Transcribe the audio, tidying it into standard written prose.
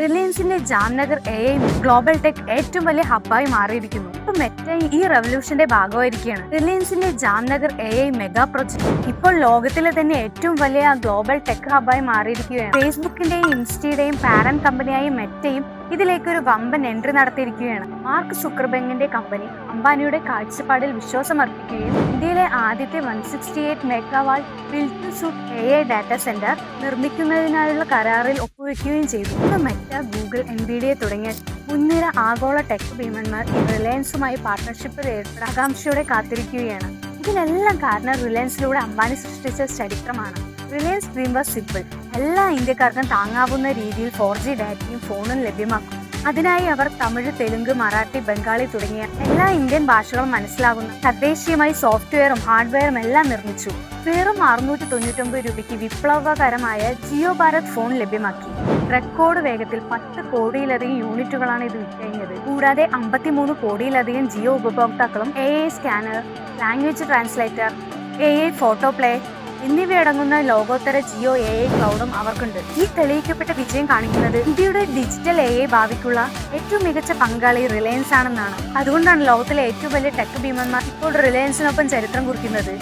റിലയൻസിന്റെ Jamnagar AI global tech ഏറ്റവും വലിയ ഹബ്ബായി മാറിയിരിക്കുന്നു. ഇപ്പൊ മെറ്റ ഈ റെവല്യൂഷന്റെ ഭാഗമായിരിക്കുകയാണ്. റിലയൻസിന്റെ ജാംനഗർ AI മെഗാ പ്രൊജക്ട് ഇപ്പോൾ ലോകത്തിലെ തന്നെ ഏറ്റവും വലിയ ഗ്ലോബൽ ടെക് ഹബ്ബായി മാറിയിരിക്കുകയാണ്. ഫേസ്ബുക്കിന്റെയും ഇൻസ്റ്റയുടെയും പാരന്റ് കമ്പനിയായ മെറ്റയും ഇതിലേക്ക് ഒരു വമ്പൻ എൻട്രി നടത്തിയിരിക്കുകയാണ്. മാർക്ക് സുക്കർബർഗിന്റെ കമ്പനി അംബാനിയുടെ കാഴ്ചപ്പാടിൽ വിശ്വാസം അർപ്പിക്കുകയും ഇന്ത്യയിലെ ആദ്യത്തെ 168 megawatt build to suit AI data centre നിർമ്മിക്കുന്നതിനായുള്ള കരാറിൽ ഒപ്പുവെക്കുകയും ചെയ്തു. ഇന്ന് മെറ്റ, ഗൂഗിൾ, NVIDIA തുടങ്ങിയ മുൻനിര ആഗോള ടെക് ഭീമന്മാർ ഈ റിലയൻസുമായി പാർട്ട്ണർഷിപ്പിൽ ഏർപ്പെടാൻ ആകാംക്ഷയോടെ കാത്തിരിക്കുകയാണ്. ഇതിനെല്ലാം കാരണം റിലയൻസിലൂടെ അംബാനി സൃഷ്ടിച്ച ചരിത്രമാണ്. Reliance dream was simple. എല്ലാ ഇന്ത്യക്കാർക്കും താങ്ങാവുന്ന രീതിയിൽ 4G ഡാറ്റയും ഫോണും ലഭ്യമാക്കും. അതിനായി അവർ തമിഴ്, തെലുങ്ക്, മറാഠി, ബംഗാളി തുടങ്ങിയ എല്ലാ ഇന്ത്യൻ ഭാഷകളും മനസ്സിലാകുന്ന തദ്ദേശീയമായി സോഫ്റ്റ്വെയറും ഹാർഡ്വെയറും എല്ലാം നിർമ്മിച്ചു. വെറും 699 രൂപയ്ക്ക് വിപ്ലവകരമായ ജിയോ ഭാരത് ഫോൺ ലഭ്യമാക്കി. റെക്കോർഡ് വേഗത്തിൽ 10 കോടിയിലധികം യൂണിറ്റുകളാണ് ഇത് വിറ്റഴിഞ്ഞത്. കൂടാതെ 53 കോടിയിലധികം ജിയോ ഉപഭോക്താക്കളും AI scanner, language translator, AI photo play എന്നിവയടങ്ങുന്ന ലോകോത്തര ജിയോ AI ക്ലൗഡും അവർക്കുണ്ട്. ഈ തെളിയിക്കപ്പെട്ട വിജയം കാണിക്കുന്നത് ഇന്ത്യയുടെ ഡിജിറ്റൽ AI ഭാവിക്കുള്ള ഏറ്റവും മികച്ച പങ്കാളി റിലയൻസ് ആണെന്നാണ്. അതുകൊണ്ടാണ് ലോകത്തിലെ ഏറ്റവും വലിയ ടെക് ഭീമന്മാർ ഇപ്പോൾ റിലയൻസിനൊപ്പം ചരിത്രം കുറിക്കുന്നത്.